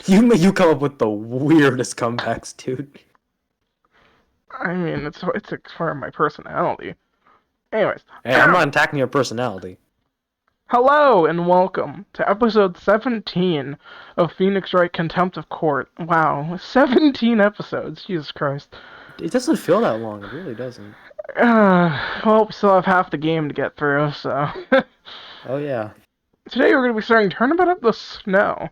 You come up with the weirdest comebacks, dude. I mean, it's a part of my personality. Anyways. Hey, I'm not attacking your personality. Hello and welcome to episode 17 of phoenixwright Contempt of Court. Wow, 17 episodes. Jesus Christ. It doesn't feel that long. It really doesn't. Well, we still have half the game to get through, so... Oh, yeah. Today we're going to be starting Turnabout of the Snow,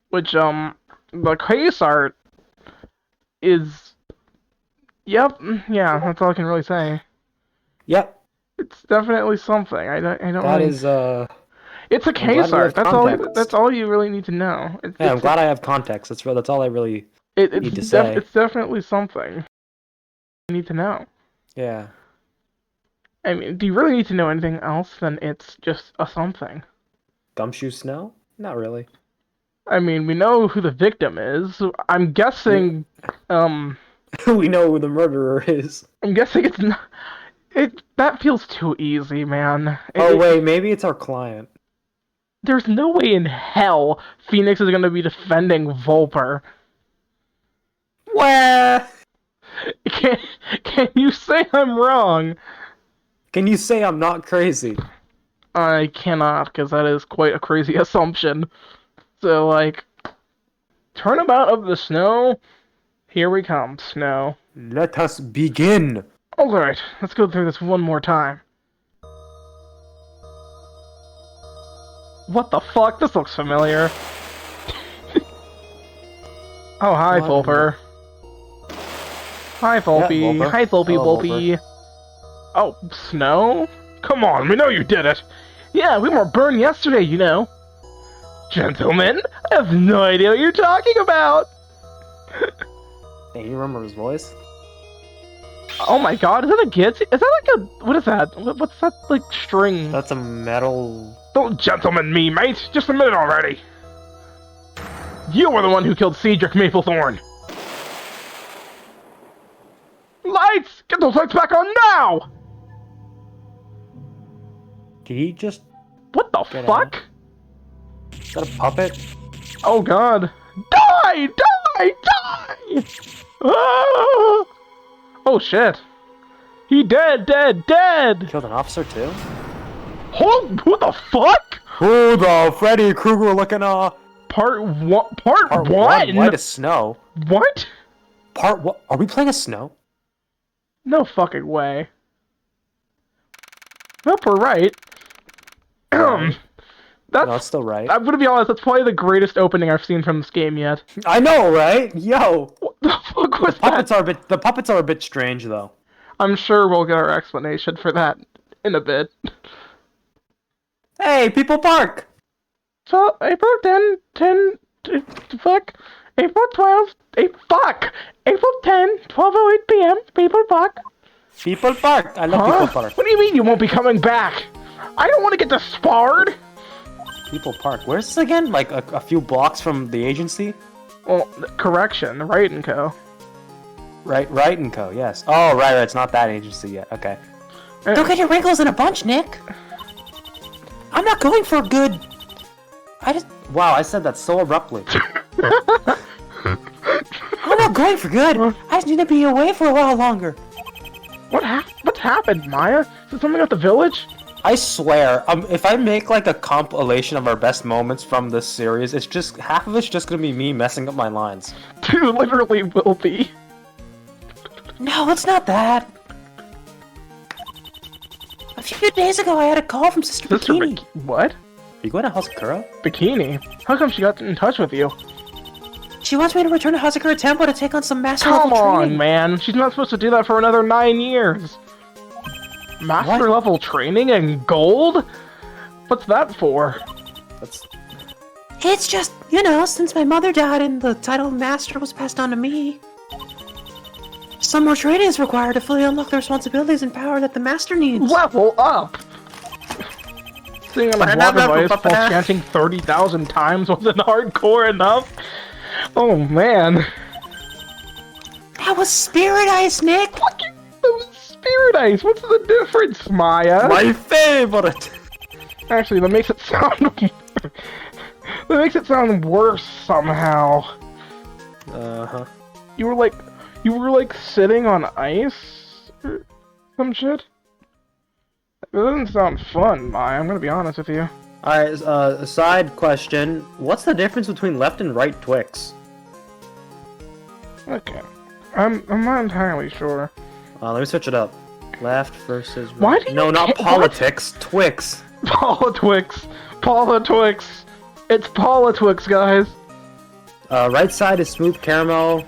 which, the case art is... Yep, yeah, that's all I can really say. Yep. It's definitely something. I don't That really... is, It's a case art. That's all you really need to know. I'm glad I have context. That's all I really need to say. It's definitely something you need to know. Yeah. I mean, do you really need to know anything else than it's just a something? Gumshoe Snow? Not really. I mean, we know who the victim is. I'm guessing, We know who the murderer is. I'm guessing it's not... That feels too easy, man. Wait, maybe it's our client. There's no way in hell Phoenix is gonna be defending Vulper. Where? Can you say I'm wrong? Can you say I'm not crazy? I cannot, because that is quite a crazy assumption. So, like, Turnabout of the Snow, here we come, Snow. Let us begin! Alright, let's go through this one more time. What the fuck? This looks familiar. Oh, hi, Vulper. Hi, Vulpy. Yeah, Hi, Vulpy, Vulpy. Oh, Snow? Come on, we know you did it. Yeah, we were burned yesterday, you know. Gentlemen, I have no idea what you're talking about. Hey, you remember his voice? Oh my god, is that a git? Is that like a... What is that? What's that, like, string? That's a metal... Don't gentleman me, mate! Just a minute already! You were the one who killed Cedric Maplethorne! Lights! Get those lights back on now! Did he just... What the fuck? Is that a puppet? Oh god. Die! Die! Die! Ah! Oh shit. He dead! Killed an officer too? Who the fuck? Who the Freddy Krueger looking Part one? White as snow. What? Part what? Are we playing as snow? No fucking way. Nope, we're right. That's still right. I'm gonna be honest, that's probably the greatest opening I've seen from this game yet. I know, right? Yo! What the fuck was that? The puppets are a bit strange, though. I'm sure we'll get our explanation for that in a bit. Hey, People Park! So, April 10, fuck, April 12, fuck! April 10, 12:08 p.m., People Park. People Park! I love People Park. What do you mean you won't be coming back? I don't want to get disbarred! People Park. Where's this again? Like a few blocks from the agency? Well, correction, Wright and Co. Wright and Co, yes. Oh, right, it's not that agency yet. Okay. Don't get your wrinkles in a bunch, Nick! I'm not going for good... Wow, I said that so abruptly. I'm not going for good! I just need to be away for a while longer. What's happened, Maya? Is it something at the village? I swear, if I make like a compilation of our best moments from this series, it's just half of it's just gonna be me messing up my lines. Dude, literally will be. No, it's not that. A few days ago, I had a call from Sister Bikini. What? Are you going to Hazakura? Bikini? How come she got in touch with you? She wants me to return to Hazakura Temple to take on some master level training. Come on, man. She's not supposed to do that for another 9 years. Master level training and gold? What's that for? It's just, you know, since my mother died and the title of master was passed on to me. Some more training is required to fully unlock the responsibilities and power that the master needs. Level up! Sitting on a block device while chanting 30,000 times wasn't hardcore enough? Oh man. That was Spirit Ice, Nick! Fucking Spirit Ice! What's the difference, Maya? My favorite! Actually, that makes it sound... That makes it sound worse somehow. Uh-huh. You were like sitting on ice or some shit. That doesn't sound fun, Maya. I'm gonna be honest with you. Alright, a side question. What's the difference between left and right Twix? Okay. I'm not entirely sure. Let me switch it up. Left versus right. Why do you No, not politics. Twix. Politics. Politics. It's politics, guys. Right side is smooth caramel.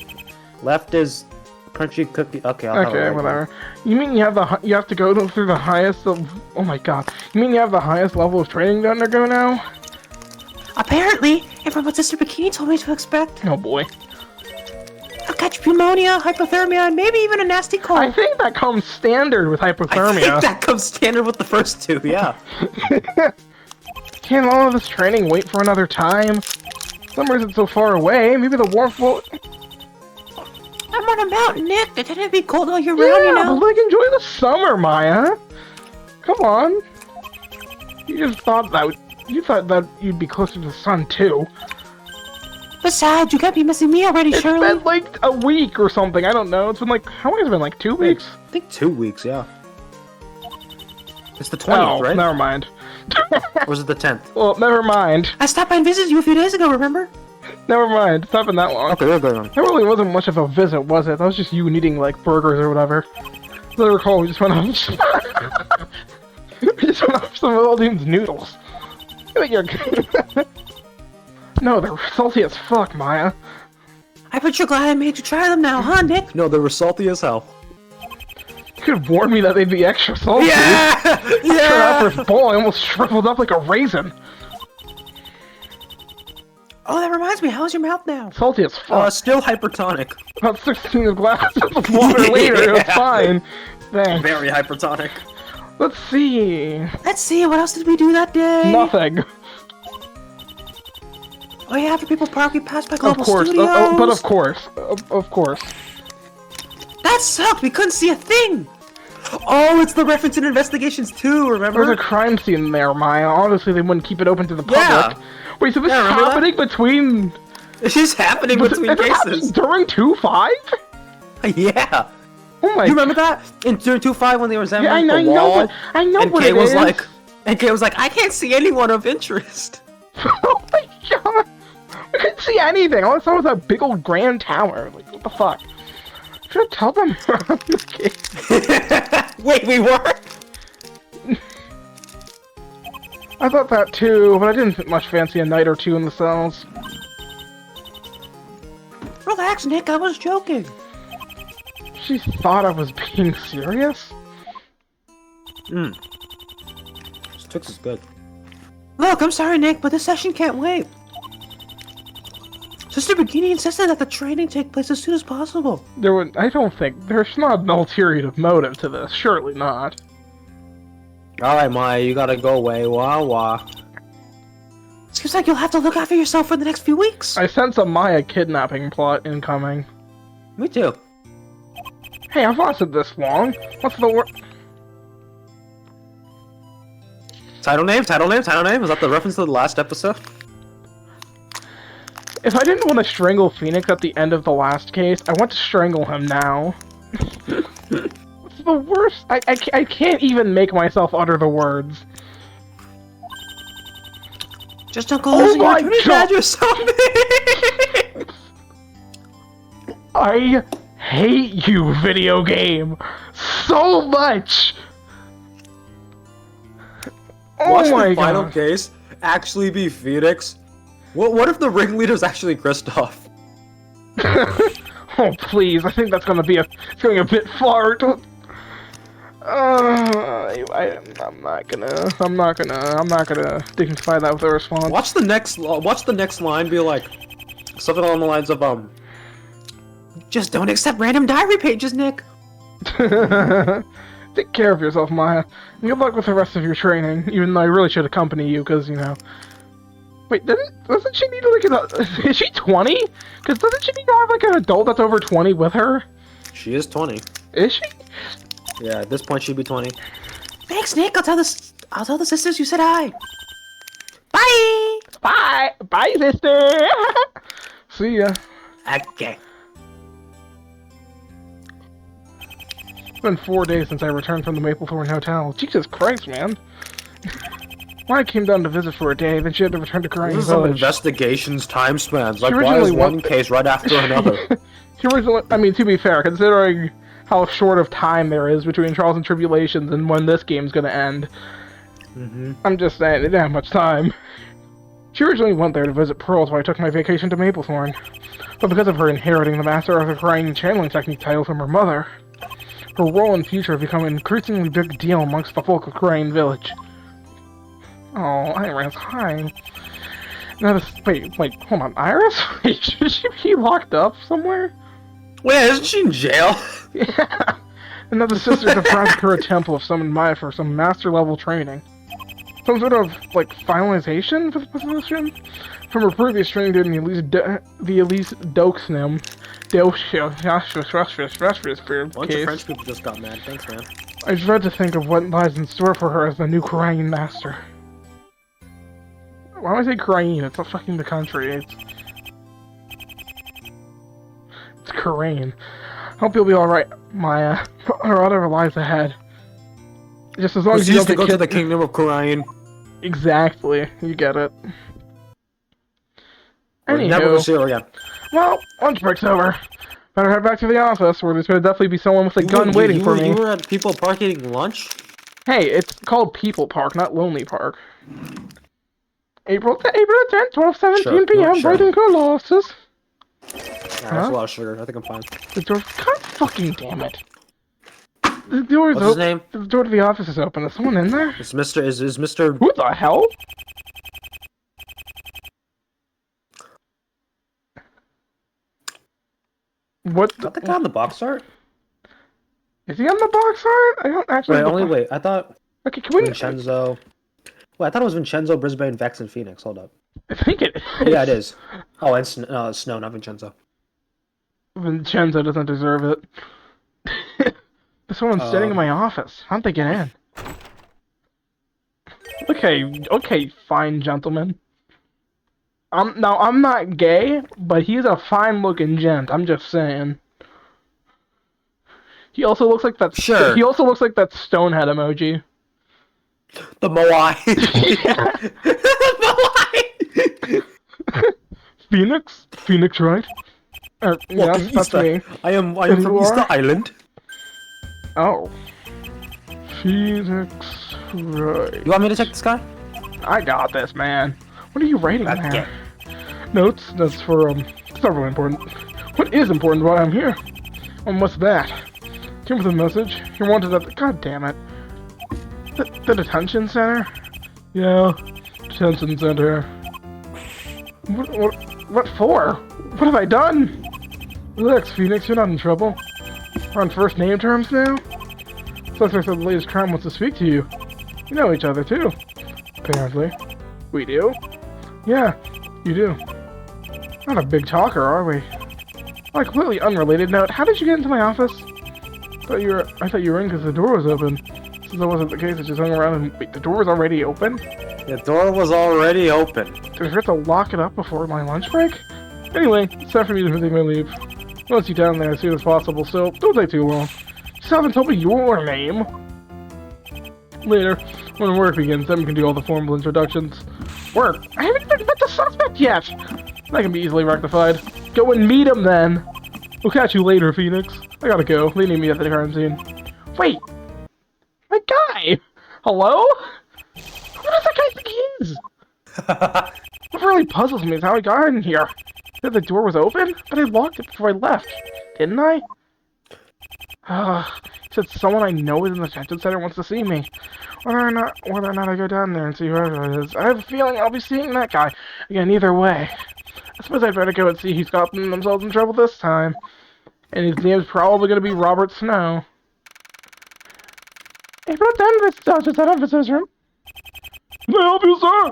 Left is crunchy cookie. Okay, I'll have it Okay, right whatever. You mean you have to go through the highest of... Oh my god. You mean you have the highest level of training to undergo now? Apparently, and from what Sister Bikini told me to expect. Oh boy. I'll catch pneumonia, hypothermia, and maybe even a nasty cold. I think that comes standard with hypothermia. I think that comes standard with the first two, yeah. Can't all of this training wait for another time? Summer isn't so far away. Maybe the warmth will... I'm on a mountain, Nick. It tended to be cold all year Yeah, round, you know? but like, enjoy the summer, Maya. Come on. You just thought that... You thought that you'd be closer to the sun, too. Besides, you can't be missing me already, Shirley. It's been like a week or something. I don't know. It's been like... How long has it been? Like 2 weeks? I think 2 weeks, yeah. It's the 20th, right? Never mind. Or was it the 10th? Well, never mind. I stopped by and visited you a few days ago, remember? Never mind. It's not been that long. Okay, we're going on. That really wasn't much of a visit, was it? That was just you needing, like, burgers or whatever. As I recall, we just went off... we just went off some of Aldine's noodles. I think you're... No, they're salty as fuck, Maya. I bet you're glad I made you try them now, huh, Nick? No, they were salty as hell. You could have warned me that they'd be extra salty. Yeah! Yeah! After first bowl, I almost shriveled up like a raisin. Oh, that reminds me, how's your mouth now? Salty as fuck. Still hypertonic. About 16 glasses of water later, it was fine. Thanks. Very hypertonic. Let's see. What else did we do that day? Nothing. Oh yeah, for people park, we passed by Global Of course, Studios. but of course. That sucked, we couldn't see a thing! Oh, it's the reference in Investigations 2, remember? There's a crime scene there, Maya. Obviously, they wouldn't keep it open to the public. Yeah. Wait, so this is happening between... This is happening between cases. During 2-5? Yeah. Oh my... You remember that? During 2-5 when they were examining the wall? I know and what Kay it was is. like, and Kay was like, I can't see anyone of interest. Oh my god. I couldn't see anything. All I saw was that big old grand tower. Like, what the fuck? Should I tell them? Wait, we were? I thought that too, but I didn't much fancy a night or two in the cells. Relax, Nick, I was joking. She thought I was being serious? This Twix is good. Look, I'm sorry, Nick, but this session can't wait. Sister Bikini insisted that the training take place as soon as possible. I don't think, there's not an ulterior motive to this, surely not. Alright, Maya, you gotta go away, wah. Seems like you'll have to look after yourself for the next few weeks. I sense a Maya kidnapping plot incoming. Me too. Hey, I've lasted this long. What's the word? Title name? Is that the reference to the last episode? If I didn't want to strangle Phoenix at the end of the last case, I want to strangle him now. What's the worst? I can't even make myself utter the words. Just don't go losing your opportunity to add yourself. I hate you, video game, so much. Watch the final case actually be Phoenix. What if the ringleader's actually Kristoff? Oh please! I think that's gonna be going a bit far. I'm not gonna dignify that with a response. Watch the next line be like something along the lines of just don't accept random diary pages, Nick. Take care of yourself, Maya. And good luck with the rest of your training. Even though I really should accompany you, because you know. Wait, doesn't she need like is she 20? Because doesn't she need to have like an adult that's over 20 with her? She is 20. Is she? Yeah, at this point she'd be 20. Thanks, Nick. I'll tell the sisters you said hi. Bye! Bye! Bye, sister! See ya. Okay. It's been 4 days since I returned from the Maplethorn Hotel. Jesus Christ, man. Why I came down to visit for a day, then she had to return to Crying This is some Village. investigations time spans. Like, She why is originally one case right after another? She originally, I mean, to be fair, considering how short of time there is between Trials and Tribulations and when this game's gonna end, I'm just saying, it didn't have much time. She originally went there to visit Pearls while I took my vacation to Maplethorn, but because of her inheriting the Master of the Crying Channeling Technique title from her mother, her role and future have become an increasingly big deal amongst the folk of Crying Village. Oh, Iris, hi. Now this, wait, hold on, Iris? Wait, should she be locked up somewhere? Wait, isn't she in jail? Yeah. Another sister defrauded her a temple of summoned Maya for some master-level training. Some sort of, like, finalization for the position? From her previous training during the Elise Doxnam. Bunch of French people just got mad. Thanks, man. I dread to think of what lies in store for her as the new Crying Master. Why would I say Crying? It's not fucking the country. It's Korean. Hope you'll be alright, Maya. Or whatever lies ahead. Just as long as you don't to get go to killed. the Kingdom of Korean. Exactly. You get it. We're never gonna see her again. Well, lunch break's over. Better head back to the office, where there's gonna definitely be someone with a gun waiting for me. You were at People Park eating lunch? Hey, it's called People Park, not Lonely Park. April 10th, 12:17 p.m. Sure. Right in Colossus. Yeah, that's a lot of sugar. I think I'm fine. The door. God fucking damn it. The door is What's his open. name? The door to the office is open. Is someone in there? Is Mr. Who the hell? What? Is that the guy on the box art? Is he on the box art? I don't actually. Wait, I thought Okay, can we? Vincenzo. Wait, I thought it was Vincenzo, Brisbane, Vex, and Phoenix. Hold up. I think it is. Yeah, it is. Oh, and Snow, not Vincenzo. Vincenzo doesn't deserve it. There's someone standing in my office. How'd they get in? Okay, fine gentleman. Now, I'm not gay, but he's a fine-looking gent. I'm just saying. He also looks like that. Sure. He also looks like that stonehead emoji. The Moai. The Moai. Phoenixwright. Yes, that's me. I am And from you Easter are? Island. Oh. Phoenixwright. You want me to check this guy? I got this, man. What are you writing Okay. there? Notes. That's for it's not really important. What is important? Why I'm here? What's that? Came with a message. You wanted at the. God damn it. The detention center? Yeah, detention center. What for? What have I done? Relax, Phoenix. You're not in trouble. We're on first name terms now. Suspect of the latest crime wants to speak to you. You know each other too. Apparently. We do? Yeah, you do. Not a big talker, are we? On a completely unrelated note, how did you get into my office? I thought you were in because the door was open. Since that wasn't the case, I just hung around and... Wait, the door was already open? The door was already open. Did I forget to lock it up before my lunch break? Anyway, it's time for me to take my leave. I want you down there as soon as possible, so don't take too long. You still haven't told me your name. Later, when work begins, then we can do all the formal introductions. Work? I haven't even met the suspect yet! That can be easily rectified. Go and meet him then! We'll catch you later, Phoenix. I gotta go. They need me at the crime scene. Wait! My guy! Hello? Who does that guy think he is? What really puzzles me is how I got in here. The door was open, but I locked it before I left. Didn't I? He said someone I know is in the detention center wants to see me. Whether or not I go down there and see whoever it is, I have a feeling I'll be seeing that guy. Again, either way. I suppose I'd better go and see who's gotten themselves in trouble this time. And his name's probably going to be Robert Snow. April 10th, this out of visitor's room. Can I help you, sir?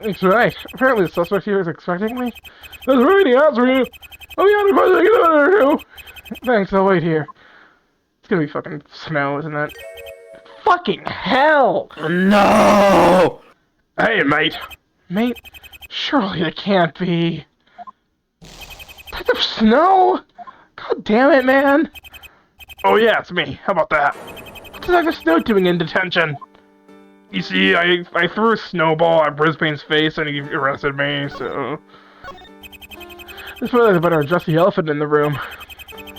It's right. Apparently the suspect here is expecting me. That's right, he asked for you. I'll be out if I take another or two. Thanks, I'll wait here. It's gonna be fucking Snow, isn't it? Fucking hell! No! Hey, mate. Mate, surely it can't be. Detective Snow? God damn it, man. Oh yeah, it's me. How about that? What's Detective Snow doing in detention? You see, I threw a snowball at Brisbane's face and he arrested me, so... This probably better address the elephant in the room.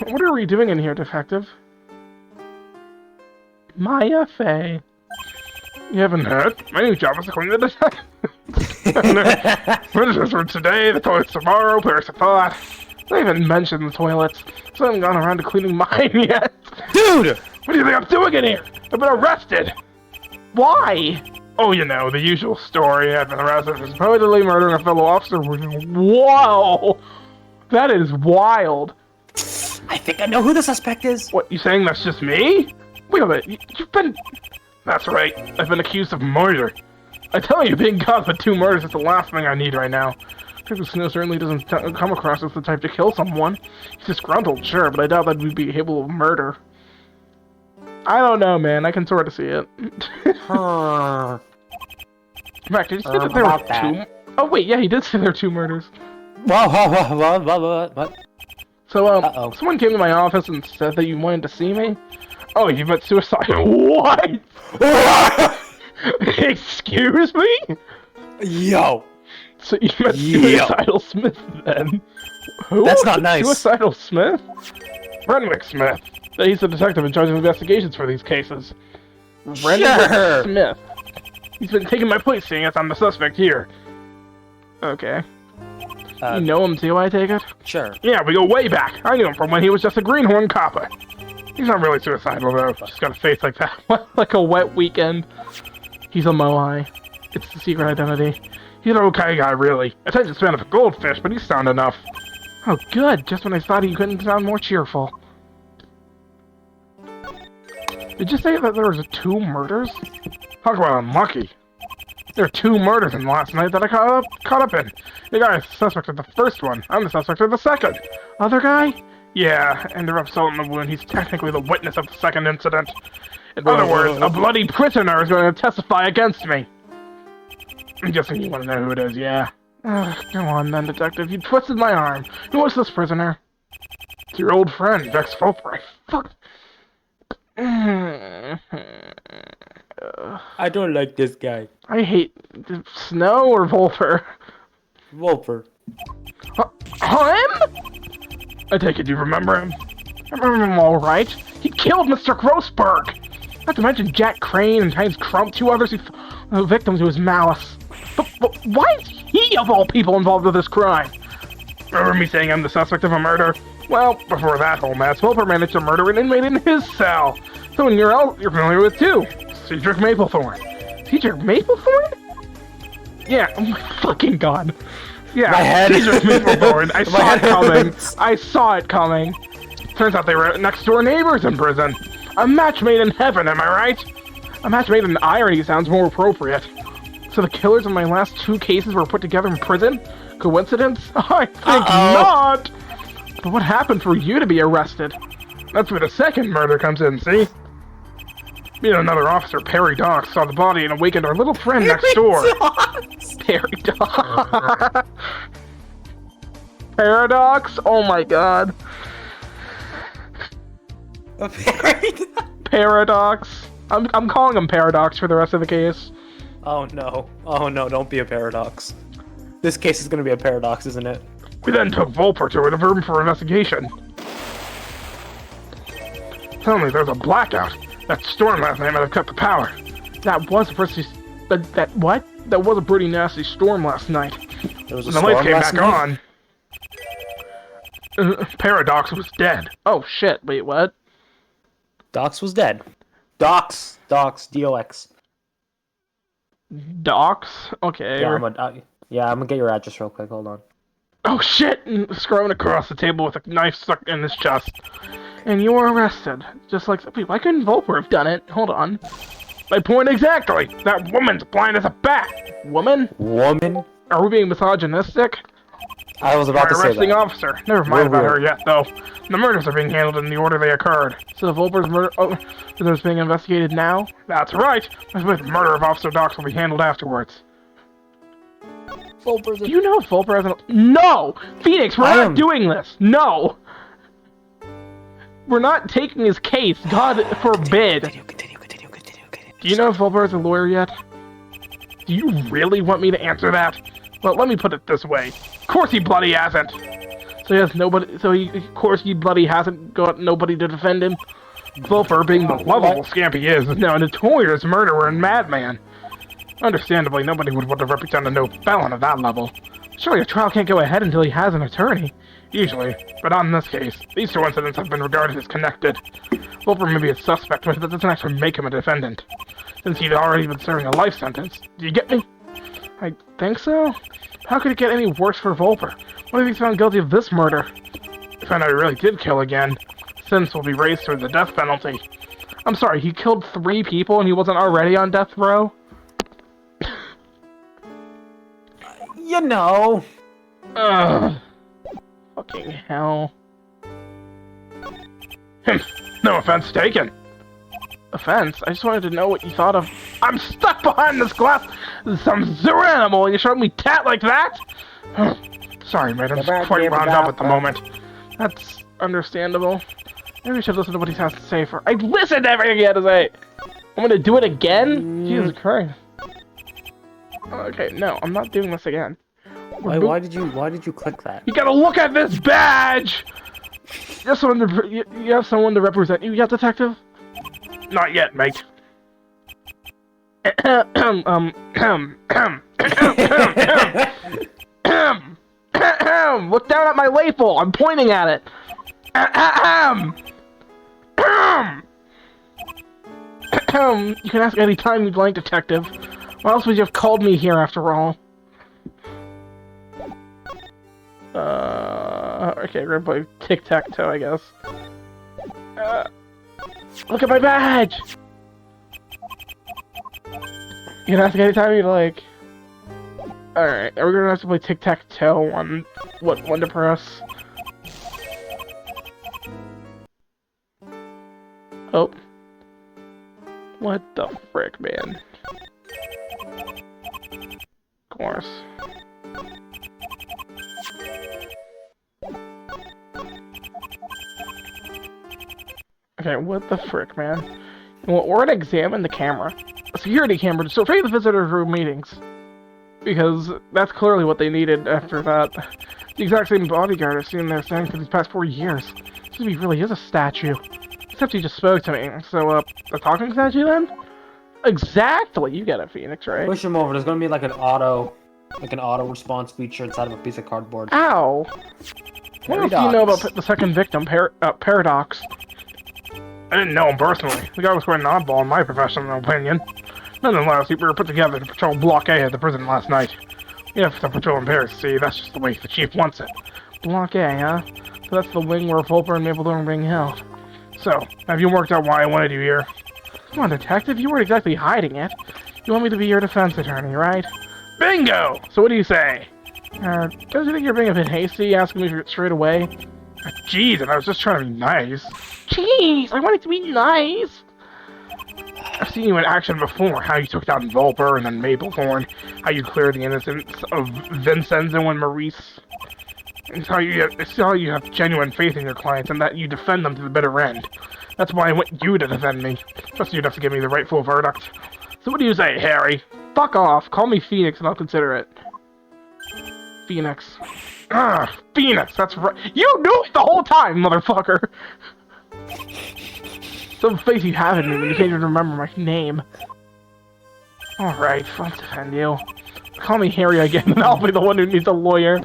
What are we doing in here, Detective? Maya Fey. You haven't heard? My new job is to clean the detective. Visitors for today, the toilets tomorrow, Paris of thought. I haven't mentioned the toilets, so I haven't gone around to cleaning mine yet. Dude! What do you think I'm doing in here? I've been arrested! Why? Oh, you know, the usual story. I've been arrested for supposedly murdering a fellow officer. Whoa! That is wild. I think I know who the suspect is. What, you saying that's just me? Wait a minute, you've been... That's right, I've been accused of murder. I tell you, being caught with 2 murders is the last thing I need right now. Detective Snow certainly doesn't come across as the type to kill someone. He's disgruntled, sure, but I doubt that we'd be able to murder. I don't know, man. I can sort of see it. Mac, did you say that there were 2? Oh, wait, yeah, he did say there were 2 murders. What? So, someone came to my office and said that you wanted to see me? Oh, you meant suicide. What? Excuse me? Yo! So you meant Suicidal Smith, then? Who? That's not nice. Suicidal Smith? Renwick Smith. He's the detective in charge of investigations for these cases. Renwick Smith. He's been taking my place, seeing as I'm the suspect here. Okay. You know him too, I take it? Sure. Yeah, we go way back. I knew him from when he was just a greenhorn copper. He's not really suicidal, though. Just got a face like that. Like a wet weekend. He's a Moai. It's the secret identity. He's an okay guy, really. Attention span of a goldfish, but he's sound enough. Oh, good. Just when I thought he couldn't sound more cheerful. Did you say that there was 2 murders? Talk about unlucky. There were 2 murders in last night that I caught up in. The guy is the suspect of the first one. I'm the suspect of the second. Other guy? Yeah, and to rub salt in the wound, he's technically the witness of the second incident. In other words, a bloody prisoner is going to testify against me. I'm guessing you want to know who it is, yeah. Go on then, detective. You twisted my arm. Who was this prisoner? It's your old friend, Vex Vulper. Fuck. I don't like this guy. I hate... Snow or Vulper? Vulper. Him? I take it you remember him? I remember him all right. He killed Mr. Grossberg. Not to mention Jack Crane and Heinz Crump, 2 others victims to his malice. But why is he, of all people, involved with this crime? Remember me saying I'm the suspect of a murder? Well, before that whole mess, Vulper managed to murder an inmate in his cell. Someone you're familiar with too. Cedric Maplethorne. Cedric Maplethorne? Yeah, oh my fucking god. Yeah, my head. Cedric Maplethorne. I saw it coming. I saw it coming. Turns out they were next door neighbors in prison. A match made in heaven, am I right? A match made in irony sounds more appropriate. So the killers in my last 2 cases were put together in prison? Coincidence? I think not! But what happened for you to be arrested? That's where the second murder comes in, see? Me and another officer, Perry Dox, saw the body and awakened our little friend next door. Perry Dox. Paradox? Oh my god. Paradox. I'm calling him Paradox for the rest of the case. Oh no, don't be a paradox. This case is gonna be a paradox, isn't it? We then took Vulper to the room for investigation. Suddenly there's a blackout. That storm last night might have cut the power. That was a pretty... what? That was a pretty nasty storm last night. There was a when the storm lights came last back night? on, Paradox was dead. Oh shit, wait, what? Dox was dead. Dox, D-O-X. Dox? Okay. Yeah, I'm gonna get your address real quick, hold on. Oh shit! Scrolling across the table with a knife stuck in his chest. And you were arrested. Just like... Wait, why couldn't Vulper have done it? Hold on. My point exactly! That woman's blind as a bat! Woman? Woman? Are we being misogynistic? I was about to say that. Arresting officer. Never mind about her yet, though. The murders are being handled in the order they occurred. So the Vulper's murder... Oh, is being investigated now? That's right! I suppose the murder of Officer Dox will be handled afterwards. Vulper's Do you know Vulper has an... No! Phoenix, we're not doing this! No! We're not taking his case. God forbid. Continue. Do you know if Vulper is a lawyer yet? Do you really want me to answer that? Well, let me put it this way. Of course he bloody hasn't. So he has nobody. Of course he bloody hasn't got nobody to defend him. Vulper, being the lovable scamp he is now a notorious murderer and madman. Understandably, nobody would want to represent a no felon at that level. Surely a trial can't go ahead until he has an attorney. Usually, but not in this case. These two incidents have been regarded as connected. Vulper may be a suspect, but that doesn't actually make him a defendant, since he'd already been serving a life sentence. Do you get me? I think so? How could it get any worse for Vulper? What if he's found guilty of this murder? If I know he really did kill again, sentence will be raised to the death penalty. I'm sorry, he killed 3 people and he wasn't already on death row? You know. Ugh. Fucking hell. No offense taken. Offense? I just wanted to know what you thought of... I'm stuck behind this glass! Some zoo animal and you showed me tat like that? Sorry, mate, I'm just quite wound up at the moment. That's understandable. Maybe we should listen to what he has to say for... I listened to everything he had to say! I'm gonna do it again? Jesus Christ. Okay, no, I'm not doing this again. Why did you click that? You gotta look at this badge! You have someone to represent you yet, detective? Not yet, mate. Look down at my label! I'm pointing at it! You can ask any time you'd like, detective. Why else would you have called me here, after all? Okay, we're gonna play tic-tac-toe, I guess. Look at my badge! You can ask anytime you like. Alright, we're gonna have to play tic-tac-toe on what one to press. Oh. What the frick, man? Of course. Okay, what the frick, man? Well, we're gonna examine the camera. A security camera to survey the visitor room meetings. Because that's clearly what they needed after that. The exact same bodyguard I've seen there standing for these past 4 years. This to me really is a statue. Except he just spoke to me. So, a talking statue then? Exactly! You get it, Phoenix, right? Push him over. There's gonna be like an auto response feature inside of a piece of cardboard. Ow! What else do you know about the second victim, Paradox? I didn't know him personally. The guy was quite an oddball in my professional opinion. Nonetheless, we were put together to patrol Block A at the prison last night. We have to patrol in pairs, see, that's just the way the chief wants it. Block A, huh? So that's the wing where Vulper and Maplethorn are being held. So, have you worked out why I wanted you here? Come on, detective, you weren't exactly hiding it. You want me to be your defense attorney, right? Bingo! So what do you say? Don't you think you're being a bit hasty, asking me straight away? Jeez, and I was just trying to be nice. Jeez, I wanted to be nice! I've seen you in action before, how you took down Vulper and then Maplethorn, how you cleared the innocence of Vincenzo and Maurice. It's how you have genuine faith in your clients and that you defend them to the bitter end. That's why I want you to defend me. Plus you'd have to give me the rightful verdict. So what do you say, Harry? Fuck off, call me Phoenix and I'll consider it. Phoenix. Ah, Phoenix, that's right. You knew it the whole time, motherfucker! Some face you have in me when you can't even remember my name. Alright, I'll defend you. Call me Harry again and I'll be the one who needs a lawyer.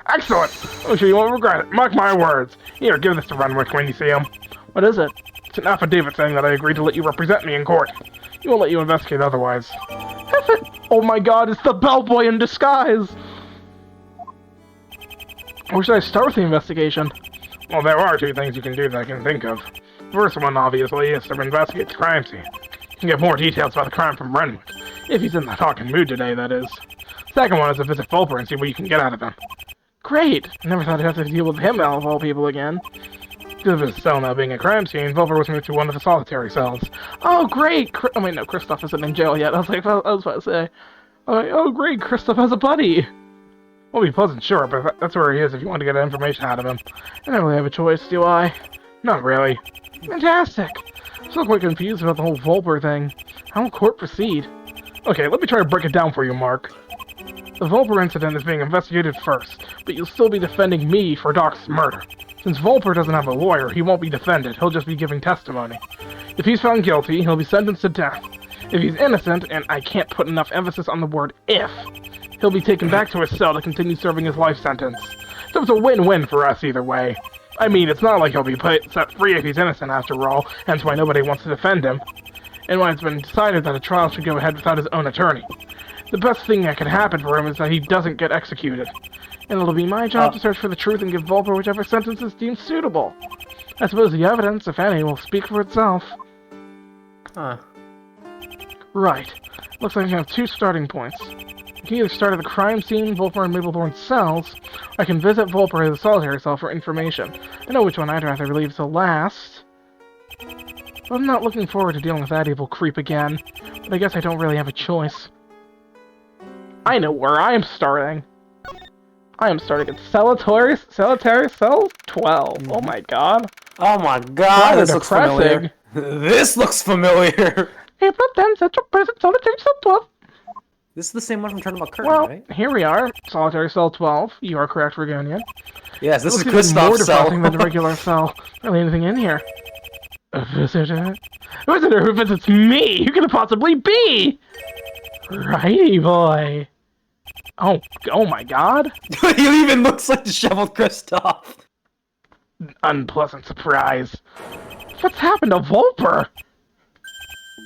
Excellent! I'm sure you won't regret it. Mark my words. Here, give this to Renwick when you see him. What is it? It's an affidavit saying that I agreed to let you represent me in court. He won't let you investigate otherwise. Oh my god, it's the bellboy in disguise! Where should I start with the investigation? Well, there are 2 things you can do that I can think of. The first one, obviously, is to investigate the crime scene. You can get more details about the crime from Renwick. If he's in the talking mood today, that is. Second one is to visit Vulper and see what you can get out of him. Great! I never thought I'd have to deal with him out of all people again. Because of his cell now being a crime scene, Vulper was moved to one of the solitary cells. Oh, great! Oh, wait, no, Kristoff isn't in jail yet. I was about to say. Oh, great, Kristoff has a buddy! Well, be Pleasant, sure, but that's where he is if you want to get information out of him. I don't really have a choice, do I? Not really. Fantastic! I'm still quite confused about the whole Vulper thing. How will court proceed? Okay, let me try to break it down for you, Mark. The Vulper incident is being investigated first, but you'll still be defending me for Doc's murder. Since Vulper doesn't have a lawyer, he won't be defended, he'll just be giving testimony. If he's found guilty, he'll be sentenced to death. If he's innocent, and I can't put enough emphasis on the word if, he'll be taken back to his cell to continue serving his life sentence. So it's a win-win for us either way. I mean, it's not like he'll be set free if he's innocent after all, hence why nobody wants to defend him. And why it's been decided that a trial should go ahead without his own attorney. The best thing that can happen for him is that he doesn't get executed. And it'll be my job to search for the truth and give Vulper whichever sentence is deemed suitable. I suppose the evidence, if any, will speak for itself. Huh. Right. Looks like I have two starting points. I can either start at the crime scene, Vulper and Maplethorne's cells, or I can visit Vulper at the solitary cell for information. I know which one I'd rather leave till last. But I'm not looking forward to dealing with that evil creep again, but I guess I don't really have a choice. I know where I am starting. I am starting at solitary cell 12. Oh my god. Oh my god, this looks familiar. This looks familiar. April 10th, Central Prison, solitary cell 12. This is the same one from Turnabout Curtain, Well, right? here we are, solitary cell 12. You are correct, Regonian. Yes, this is More Kristoff's cell. depressing than the regular cell. Really anything in here. A visitor? A visitor who visits me? Who could it possibly be? Righty boy. Oh my god. He even looks like disheveled Kristoff. Unpleasant surprise. What's happened to Vulper?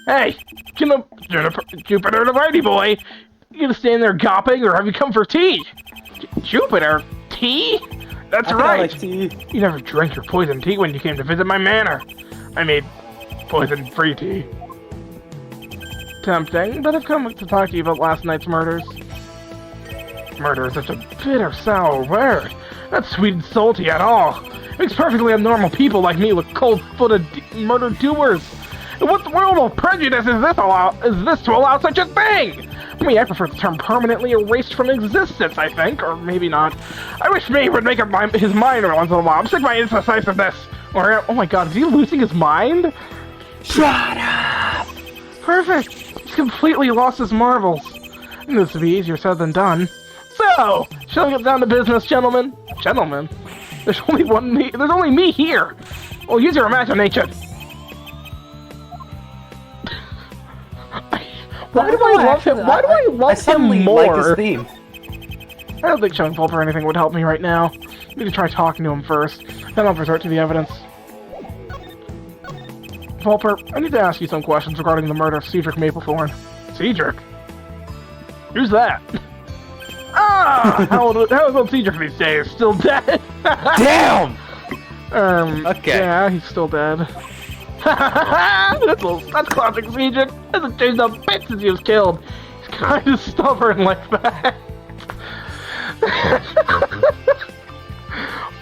Hey, Jupiter the Righty boy. You gonna stand there gawping, or have you come for tea? Jupiter? Tea? That's right. I like tea. You never drank your poison tea when you came to visit my manor. I made poison-free tea. Tempting, but I've come to talk to you about last night's murders. Murder is such a bitter, sour word. Not sweet and salty at all. It makes perfectly abnormal people like me look cold-footed murder doers. And what world of prejudice is this to allow such a thing? I mean, I prefer the term permanently erased from existence, I think, or maybe not. I wish May would make up his mind once in a while. I'm sick of my indecisiveness. Or, oh my god, is he losing his mind? Shut up! Perfect! He's completely lost his marbles. This would be easier said than done. So, shall we get down to business, gentlemen? Gentlemen? There's only me here! Well, use your imagination! Why do I love him? Why do I love him more? Like his theme. I don't think showing Vulper or anything would help me right now. I need to try talking to him first, then I'll resort to the evidence. Vulper, I need to ask you some questions regarding the murder of Cedric Maplethorne. Cedric? Who's that? Ah! How is old Cedric these days? Still dead? Damn! Okay. Yeah, he's still dead. That's classic Cedric. Hasn't changed a bit since he was killed. He's kind of stubborn like that.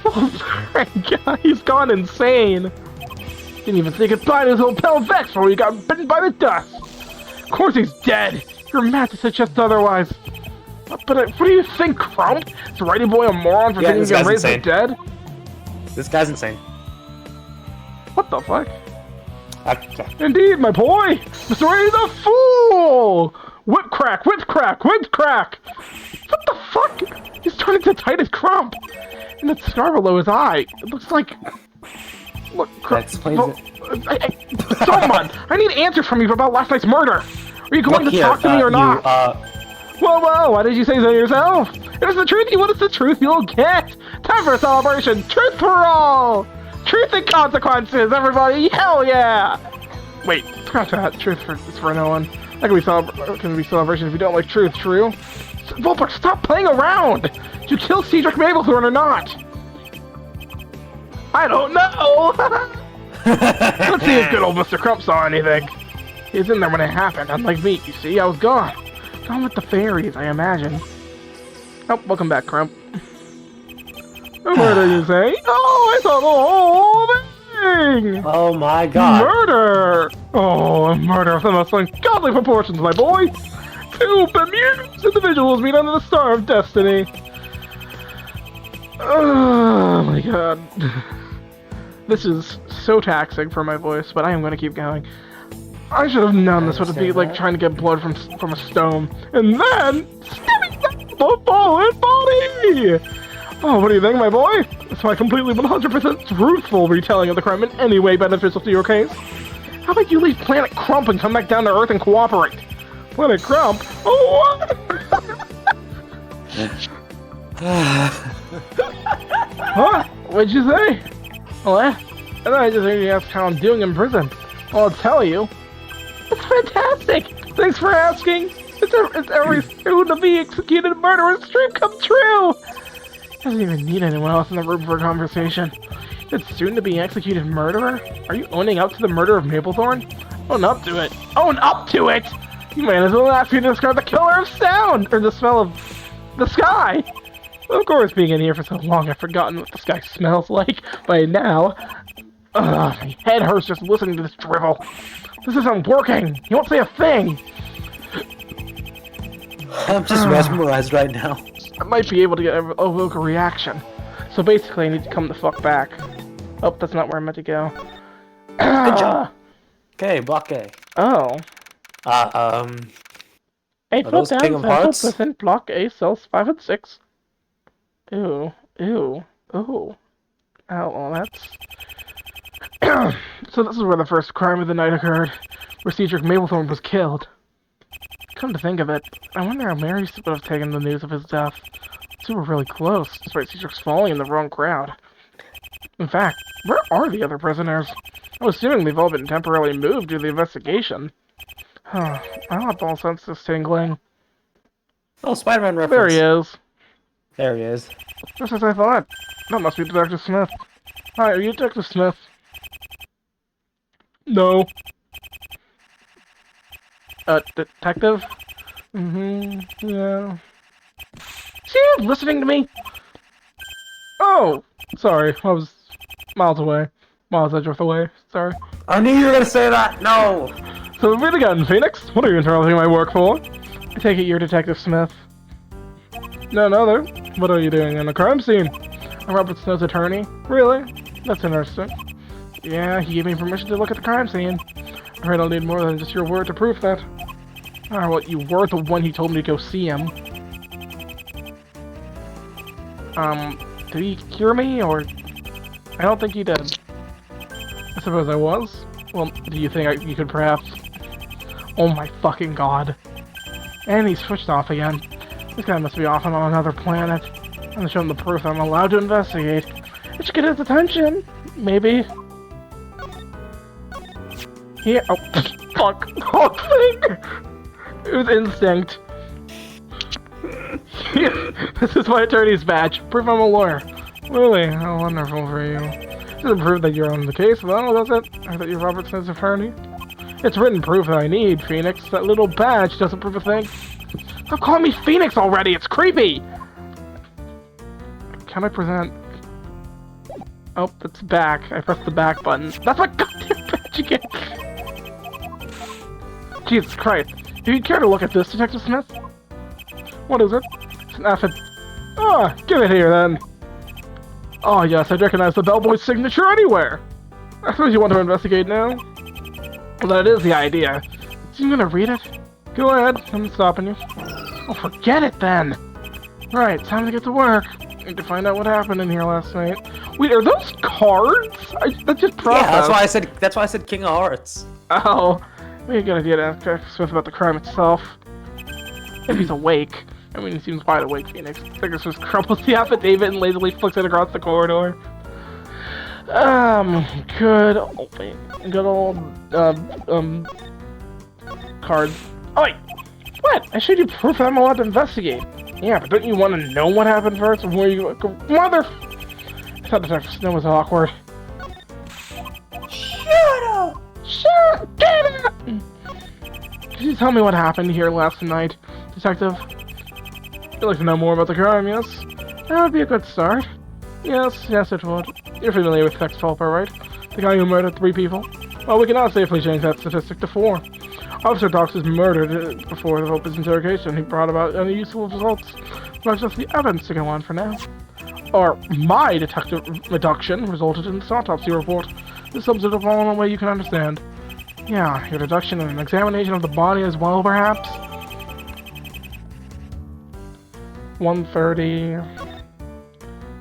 Oh my god, he's gone insane. Didn't even say goodbye to his old pal Vex before he got bitten by the dust. Of course he's dead. You're mad to suggest otherwise. But what do you think, Crump? Is the Righty Boy a moron for thinking he's raised the dead? This guy's insane. What the fuck? Indeed, my boy! Mr. Ray's a fool! Whip crack, whip crack, whip crack! What the fuck? He's turning to Titus Crump! And that scar below his eye. It looks like... Look, Crump... That explains it. Someone! I need answers from you about last night's murder! Are you going to talk to me or not? Whoa, why did you say so yourself? If it's the truth you want, it's the truth you'll get! Time for a celebration! Truth for all! Truth and consequences, everybody! Hell yeah! Wait, scratch that. Truth is for no one. That can be celebration if you don't like truth, true? Vulper, stop playing around! Did you kill Cedric Maplethorne or not? I don't know! Let's see if good old Mr. Crump saw anything. He was in there when it happened, unlike me, you see, I was gone. Gone with the fairies, I imagine. Oh, welcome back, Crump. A murder, you say? Oh, I saw the whole thing! Oh my god. Murder! Oh, a murder of the most ungodly proportions, my boy! Two bemused individuals meet under the star of destiny. Oh my god. This is so taxing for my voice, but I am going to keep going. I should have known this would be like trying to get blood from a stone, and then stepping down the fallen body! Oh, what do you think, my boy? It's my completely 100% truthful retelling of the crime in any way beneficial to your case. How about you leave Planet Crump and come back down to Earth and cooperate? Planet Crump? Oh, what? Huh? What'd you say? What? I thought I just heard you ask how I'm doing in prison. Well, I'll tell you. It's fantastic! Thanks for asking! It's every soon-to-be executed murderer's dream come true! Doesn't even need anyone else in the room for a conversation. It's soon-to-be executed murderer? Are you owning up to the murder of Maplethorn? Own up to it! Own up to it! You might as well ask me to describe the killer of sound! Or the smell of the sky! Of course, being in here for so long, I've forgotten what the sky smells like by now. Ugh, my head hurts just listening to this drivel. This isn't working! You won't say a thing! I'm just mesmerized right now. I might be able to evoke a reaction. So basically, I need to come the fuck back. Oh, that's not where I'm meant to go. Good job. Okay, block A. Oh. 8 Are foot those down, King of 7 Hearts? foot within block A, cells 5 and 6. Ew. Ew. Ooh. Oh, well, that's... So this is where the first crime of the night occurred, where Cedric Maplethorn was killed. Come to think of it, I wonder how Mary would have taken the news of his death. Two were really close, despite Cedric's falling in the wrong crowd. In fact, where are the other prisoners? I'm assuming they've all been temporarily moved due to the investigation. Huh, my oddball sense is tingling. Oh, Spider-Man reference. There he is. There he is. Just as I thought. That must be Detective Smith. Hi, are you Detective Smith? No. Detective? Mm-hmm, yeah. See you listening to me? Oh, sorry, I was miles away. Miles edge worth away, sorry. I knew you were gonna say that! No! So read again, Phoenix. What are you interrupting my work for? I take it you're Detective Smith. None other. What are you doing in the crime scene? I'm Robert Snow's attorney. Really? That's interesting. Yeah, he gave me permission to look at the crime scene. I heard I'll need more than just your word to prove that. Ah, well, you were the one he told me to go see him. Did he cure me, or... I don't think he did. I suppose I was. Well, do you think you could perhaps... Oh my fucking god. And he's switched off again. This guy must be off on another planet. I'm gonna show him the proof I'm allowed to investigate. It should get his attention. Maybe. Here. Oh, fuck. Oh, thing! It was instinct. Here. This is my attorney's badge. Proof I'm a lawyer. Really? How wonderful for you. Doesn't prove that you're on the case, though, does it? Or that you're Robert Smith's attorney? It's written proof that I need, Phoenix. That little badge doesn't prove a thing. Stop calling me Phoenix already! It's creepy! Can I present... Oh, it's back. I pressed the back button. That's my goddamn badge again! Jesus Christ. Do you care to look at this, Detective Smith? What is it? It's an affid... Ah, give it here, then. Oh, yes, I'd recognize the bellboy's signature anywhere! I suppose you want to investigate now? Well, that is the idea. So you gonna read it? Go ahead, I'm stopping you. Oh, forget it then! Right, time to get to work. Need to find out what happened in here last night. Wait, are those cards? That just processed. Yeah, that's why I said King of Hearts. Oh, maybe a good idea to ask Smith about the crime itself. If he's awake. I mean, he seems wide awake, Phoenix. Figures just crumples the affidavit and lazily flicks it across the corridor. Good old, cards. Oh, wait! What? I showed you proof that I'm allowed to investigate. Yeah, but don't you want to know what happened first before you go? Mother... I thought Detective Snow was awkward. Shut up! Shut Get up! Could you tell me what happened here last night, Detective? You'd like to know more about the crime, yes? That would be a good start. Yes, it would. You're familiar with Vex Vulper, right? The guy who murdered 3 people? Well, we cannot safely change that statistic to 4. Officer Dox was murdered before the Vulper's interrogation. He brought about any useful results, not just the evidence to go on for now. my detective reduction resulted in this autopsy report. This sums it up all in a way you can understand. Yeah, your deduction and an examination of the body as well, perhaps? 130.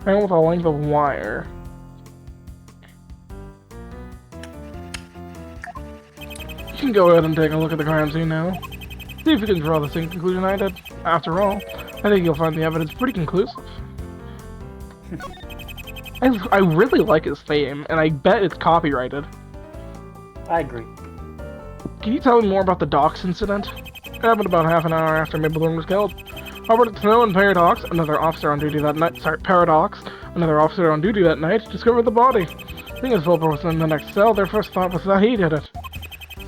And with a length of wire. You can go ahead and take a look at the crime scene now. See if you can draw the same conclusion I did. After all, I think you'll find the evidence pretty conclusive. I really like his theme, and I bet it's copyrighted. I agree. Can you tell me more about the docks incident? It happened about half an hour after Maplethorne was killed. Robert Snow and Paradox, another officer on duty that night, discovered the body. Seeing as Vulper was in the next cell, their first thought was that he did it.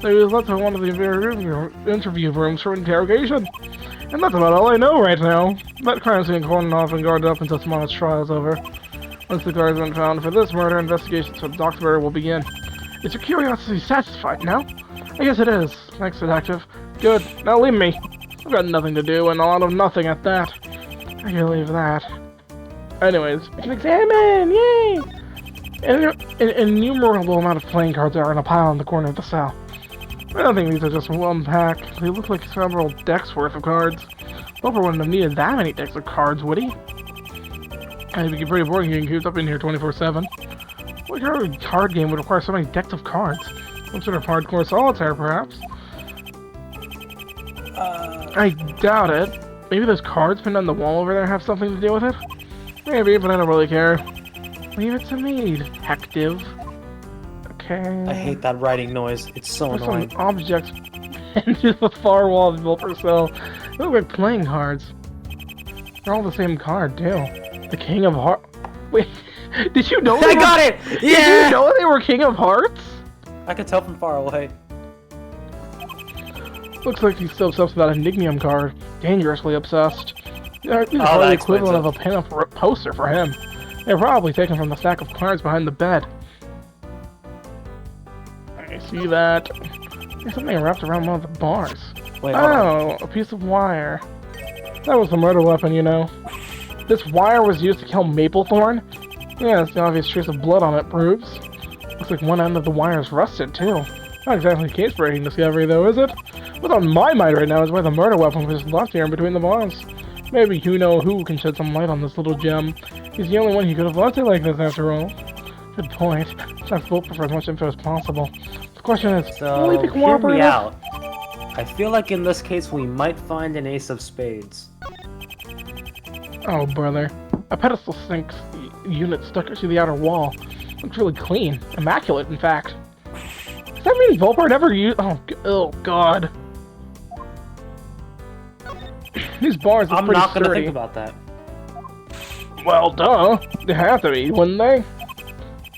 So he was led to one of the interview rooms for interrogation. And that's about all I know right now. That crime's being cordoned off and guarded up until tomorrow's trial is over. Once the guards have been found for this murder, investigations for the Doc's murder will begin. Is your curiosity satisfied now? I guess it is. Thanks, Detective. Good. Now leave me. I've got nothing to do, and a lot of nothing at that. I can leave that. Anyways, we can examine! Yay! An innumerable amount of playing cards are in a pile in the corner of the cell. I don't think these are just one pack. They look like several decks worth of cards. Vulper wouldn't have needed that many decks of cards, would he? It'd be pretty boring getting cooped up in here 24/7. What kind of card game would require so many decks of cards? Some sort of hardcore solitaire, perhaps? I doubt it. Maybe those cards pinned on the wall over there have something to do with it? Maybe, but I don't really care. Leave it to me, detective. Okay. I hate that writing noise. It's so annoying. Some objects into the far wall of Vulper cell. They look like playing cards. They're all the same card, too. The King of Hearts. Wait, did you know I got it! Yeah! Did you know they were King of Hearts? I could tell from far away. Looks like he's still obsessed with that Enigmium card. Dangerously obsessed. These are that the equivalent of a pin-up poster for him. They're probably taken from the stack of cards behind the bed. I see that. There's something wrapped around one of the bars. Wait, oh, a piece of wire. That was the murder weapon, you know. This wire was used to kill Maplethorne? Yeah, it's the obvious trace of blood on it proves. Looks like one end of the wire is rusted, too. Not exactly a case-breaking discovery, though, is it? What's on my mind right now is where the murder weapon was left here in between the bars. Maybe you know who can shed some light on this little gem. He's the only one who could have left it like this, after all. Good point. Jack Vulper for as much info as possible. The question is, will he be cooperative? Hear me out. I feel like in this case we might find an ace of spades. Oh, brother. A pedestal sinks unit stuck to the outer wall. Looks really clean. Immaculate, in fact. Does that mean Vulper never used... Oh, God. These bars are pretty sturdy. I'm not gonna think about that. Well, duh. They have to be, wouldn't they?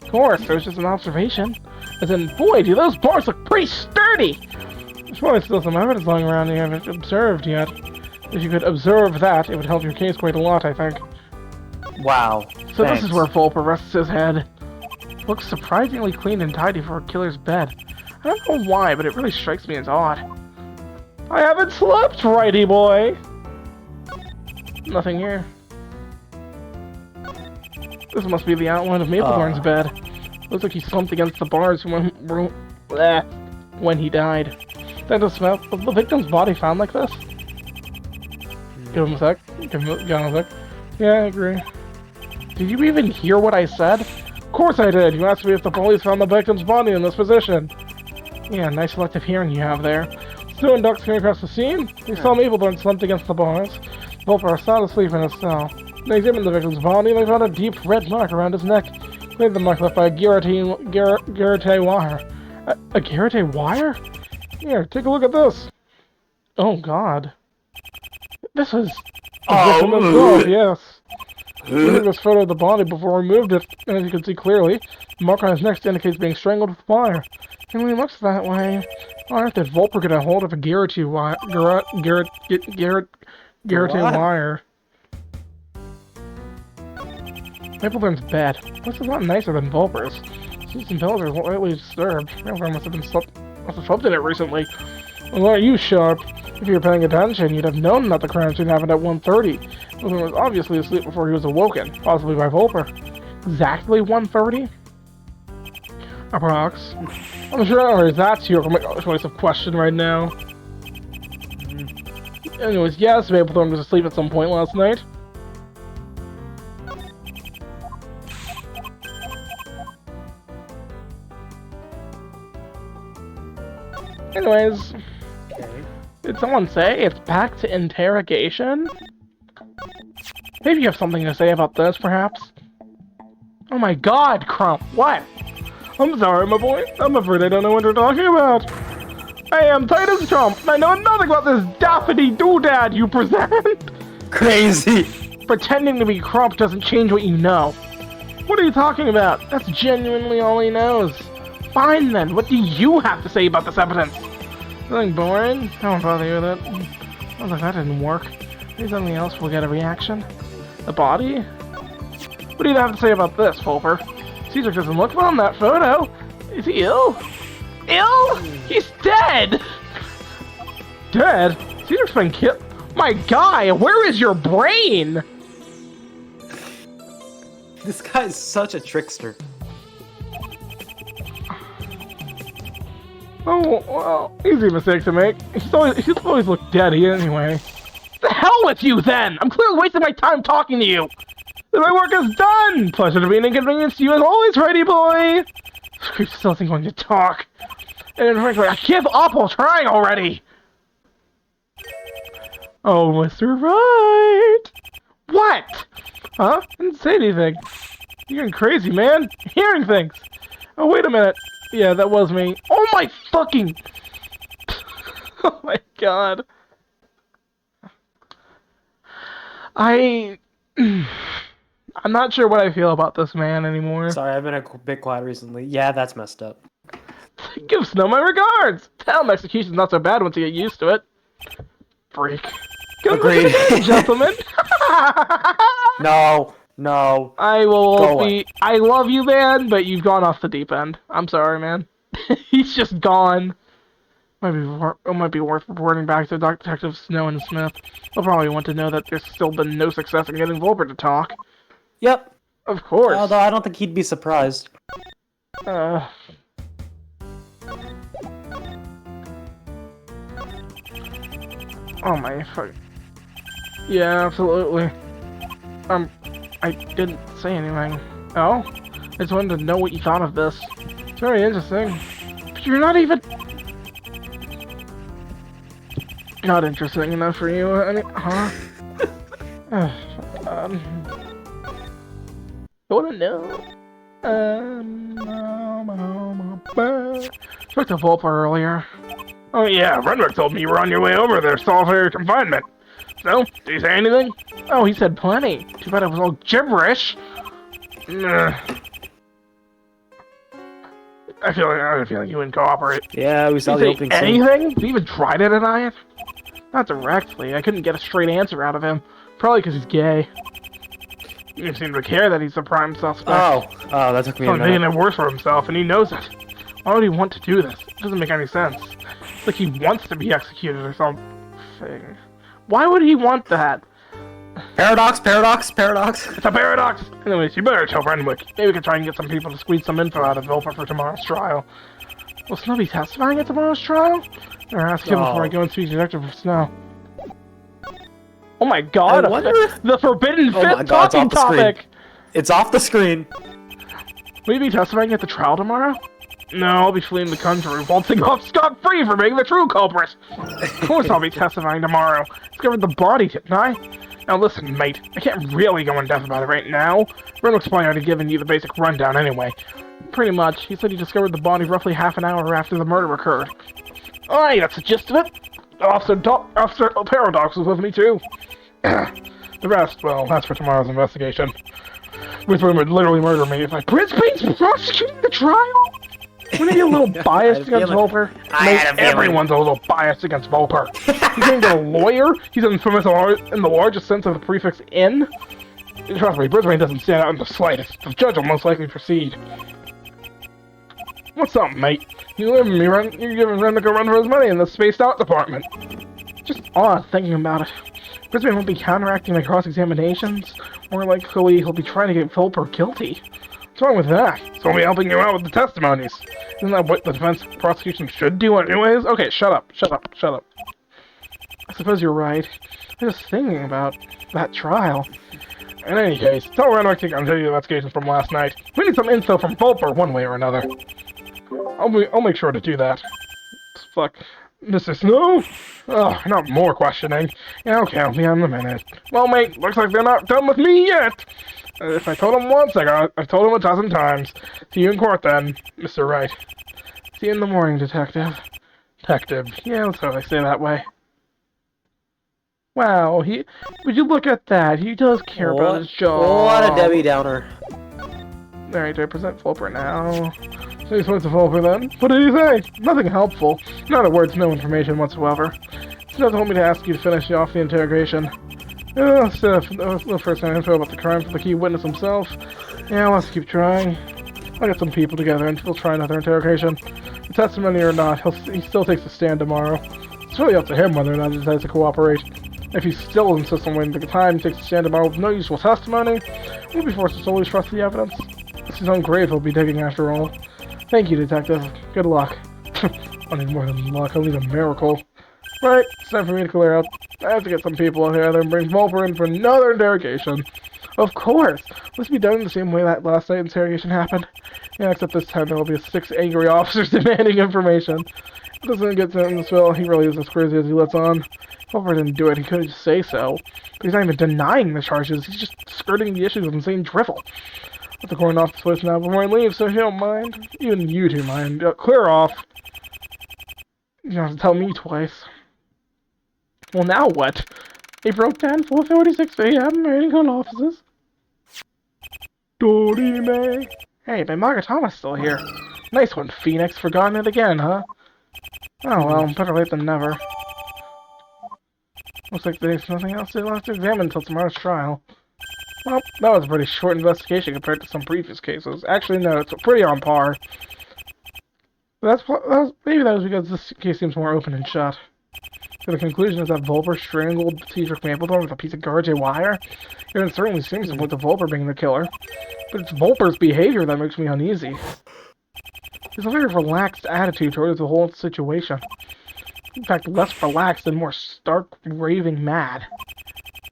Of course, it was just an observation. As in, boy, do those bars look pretty sturdy! There's probably still some evidence lying around you haven't observed yet. If you could observe that, it would help your case quite a lot, I think. Wow. So thanks. This is where Vulper rests his head. Looks surprisingly clean and tidy for a killer's bed. I don't know why, but it really strikes me as odd. I haven't slept, righty boy! Nothing here. This must be the outline of Maplethorne's bed. Looks like he slumped against the bars when he died. That does smell. Was the victim's body found like this? Give him a sec. Give him a sec. Yeah, I agree. Did you even hear what I said? Of course I did! You asked me if the police found the victim's body in this position. Yeah, nice selective hearing you have there. Snow and Ducks came across the scene. We saw Maplethorne slumped against the bars. Vulper was sound asleep in his cell. They examined the victim's body and they found a deep red mark around his neck. Made the mark left by a garrote wire. A garrote wire? Here, take a look at this. Oh, God. This is the victim himself, yes. We took this photo of the body before we moved it, and as you can see clearly, the mark on his neck indicates being strangled with wire. And when he looks that way, on earth did Vulper get a hold of a garrote wire? Maplethorne's bed. This is not nicer than Vulper's. Seats and pillows are lightly disturbed. Maplethorne must have slept in it recently. Well, are you sharp? If you were paying attention, you'd have known that the crime scene happened at 1:30. Wilson was obviously asleep before he was awoken, possibly by Vulper. Exactly 1:30? Approx. I'm sure that's your choice of question right now. Anyways, yes, Maplethorn was asleep at some point last night. Anyways, Okay. did someone say it's back to interrogation? Maybe you have something to say about this, perhaps? Oh my god, Crump, what? I'm sorry, my boy. I'm afraid I don't know what you're talking about. I am Titus Trump, and I know nothing about this daffodil doodad you present. Crazy! Pretending to be Crump doesn't change what you know. What are you talking about? That's genuinely all he knows. Fine then, what do you have to say about this evidence? Something boring? I won't bother you with it. Sounds like that didn't work. Maybe something else will get a reaction. The body? What do you have to say about this, Vulper? Caesar doesn't look well in that photo. Is he ill? Ill? He's dead! Dead? Caesar's been killed. My guy, where is your brain? This guy is such a trickster. Oh, well, easy mistake to make. He's always looked dead anyway. The hell with you then! I'm clearly wasting my time talking to you! Then my work is done! Pleasure to be an inconvenience to you as always, righty boy! This creep's still isn't going to talk. And frankly, I give up while trying already! Oh, Mr. Right! What? Huh? I didn't say anything. You're getting crazy, man. You're hearing things. Oh, wait a minute. Yeah, that was me. Oh my fucking... Oh my god. I'm not sure what I feel about this man anymore. Sorry, I've been a bit quiet recently. Yeah, that's messed up. Give Snow my regards! Tell him execution's not so bad once you get used to it. Freak. Agreed. Gentlemen. No, no. I will Go be... away. I love you, man, but you've gone off the deep end. I'm sorry, man. He's just gone. It might be worth reporting back to Detective Snow and Smith. They'll probably want to know that there's still been no success in getting Vulper to talk. Yep. Of course. Although I don't think he'd be surprised. Oh my fuck. Yeah, absolutely. I didn't say anything. Oh? I just wanted to know what you thought of this. It's very interesting. But you're not even... Not interesting enough for you, I mean, huh? I wanna know. Spoke to Vulper earlier. Oh yeah, Renwick told me you were on your way over there, solitary confinement. So, did he say anything? Oh, he said plenty. Too bad it was all gibberish. I have a feeling you wouldn't cooperate. Yeah, we saw Did the he say opening scene. anything? Did he even try to deny it? Not directly. I couldn't get a straight answer out of him. Probably because he's gay. He didn't seem to care that he's the prime suspect. Oh, that took me a He's making minute. it worse for himself, and he knows it. Why would he want to do this? It doesn't make any sense. It's like he wants to be executed or something. Why would he want that? Paradox, paradox, paradox. It's a paradox! Anyways, you better tell Renwick. Maybe we can try and get some people to squeeze some info out of Vulper for tomorrow's trial. Will Snow be testifying at tomorrow's trial? Or ask him before I go and speak to Detective Snow. Oh my god! I wonder if... The Forbidden Oh my Fifth God, it's talking off the screen. topic! It's off the screen. Will you be testifying at the trial tomorrow? No, I'll be fleeing the country, waltzing off scot-free for being the true culprit. Of course I'll be testifying tomorrow. Discovered the body, didn't I? Now listen, mate, I can't really go in depth about it right now. Renwick's probably already given you the basic rundown anyway. Pretty much. He said he discovered the body roughly half an hour after the murder occurred. Aye, that's the gist of it. Officer Paradox was with me too. The rest, well, that's for tomorrow's investigation. With whom would literally murder me if I... Brisbane's prosecuting the trial? Wouldn't he be a little biased against Vulper? Everyone's a little biased against Vulper. He's going to get a lawyer? He's infamous in the largest sense of the prefix in? Trust me, Brisbane doesn't stand out in the slightest. The judge will most likely proceed. What's up, mate? You're giving Renwick a run for his money in the spaced out department. Just odd thinking about it. Brisbane won't be counteracting my cross-examinations. More likely, he'll be trying to get Vulper guilty. What's wrong with that? So I'll be helping you out with the testimonies. Isn't that what the defense prosecution should do anyways? Okay, shut up. I suppose you're right. I'm just thinking about that trial. In any case, tell Renwick to continue the investigation from last night. We need some info from Vulper one way or another. I'll make sure to do that. Fuck. Mr. Snow? Oh, not more questioning. Yeah, okay, I'll be on in a minute. Well, mate, looks like they're not done with me yet. If I told him once, I've told him a dozen times. See you in court then, Mr. Wright. See you in the morning, detective. Detective. Yeah, that's how they say that way. Wow, would you look at that? He does care about his job. What a Debbie Downer. Alright, do I present Vulper now? So he went to Vulper then? What did he say? Nothing helpful. Not a word, no information whatsoever. Snow told me to ask you to finish off the interrogation. The first hand info about the crime for the key witness himself. Yeah, let's keep trying. I'll get some people together and we'll try another interrogation. The testimony or not, he still takes a stand tomorrow. It's really up to him whether or not he decides to cooperate. If he still insists on waiting the time he takes a stand tomorrow with no useful testimony, we'll be forced to solely trust the evidence. It's his own grave he'll be digging after all. Thank you, detective. Good luck. I need more than luck, I'll need a miracle. Right, it's time for me to clear out. I have to get some people out here and bring Vulper in for another interrogation. Of course! Let's be done in the same way that last night's interrogation happened. Yeah, except this time there will be 6 angry officers demanding information. If it doesn't get to him this well, he really is as crazy as he lets on. Vulper didn't do it, he couldn't just say so. But he's not even denying the charges, he's just skirting the issues with insane drivel. Let the coroner off the switch now before I leave, so if you don't mind. Even you two mind. Clear off. You don't have to tell me twice. Well, now what? April 10, 4:46 a.m. Rating code offices. Dorime. Hey, my Magatama's still here. Nice one, Phoenix. Forgotten it again, huh? Oh well, better late than never. Looks like there's nothing else they'll have to examine until tomorrow's trial. Well, that was a pretty short investigation compared to some previous cases. Actually, no, it's pretty on par. Maybe that was because this case seems more open and shut. So the conclusion is that Vulper strangled Cedric Mapplethorne with a piece of gauze wire. It certainly seems to point to Vulper being the killer. But it's Vulper's behavior that makes me uneasy. He's a very relaxed attitude towards the whole situation. In fact, less relaxed and more stark, raving mad.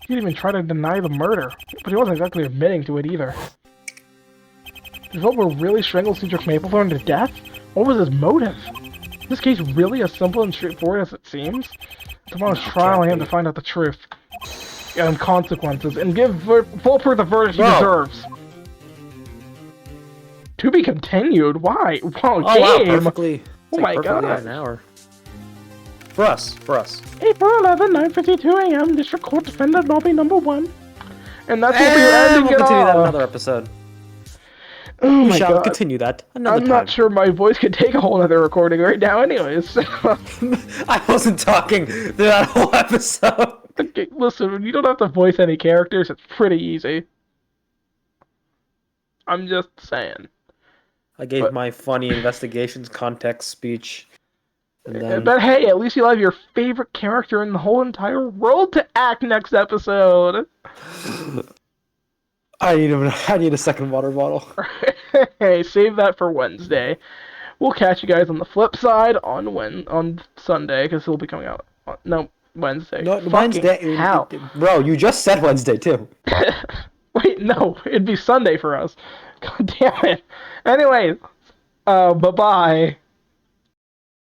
He didn't even try to deny the murder, but he wasn't exactly admitting to it either. Did Vulper really strangle Cedric Mapplethorne to death? What was his motive? Is this case really as simple and straightforward as it seems? Tomorrow's trial, I have to find out the truth. And consequences, and give Vulper the verdict he deserves. To be continued? Why? Wow, wow, perfectly. Oh my god. An hour. For us. April 11, 9:52 a.m. District Court Defendant Lobby Number 1. And that's what we're ending we'll continue that in another episode. Oh my shall god. Continue that another time. I'm not sure my voice could take a whole other recording right now anyways. I wasn't talking through that whole episode. Okay, listen, you don't have to voice any characters, it's pretty easy. I'm just saying. I gave my funny investigations context speech. And then... But hey, at least you'll have your favorite character in the whole entire world to act next episode. I need a second water bottle. Hey, save that for Wednesday. We'll catch you guys on the flip side on Sunday, because he'll be coming out. Wednesday. No, Wednesday. How? Bro, you just said Wednesday too. Wait, no, it'd be Sunday for us. God damn it. Anyway, bye-bye.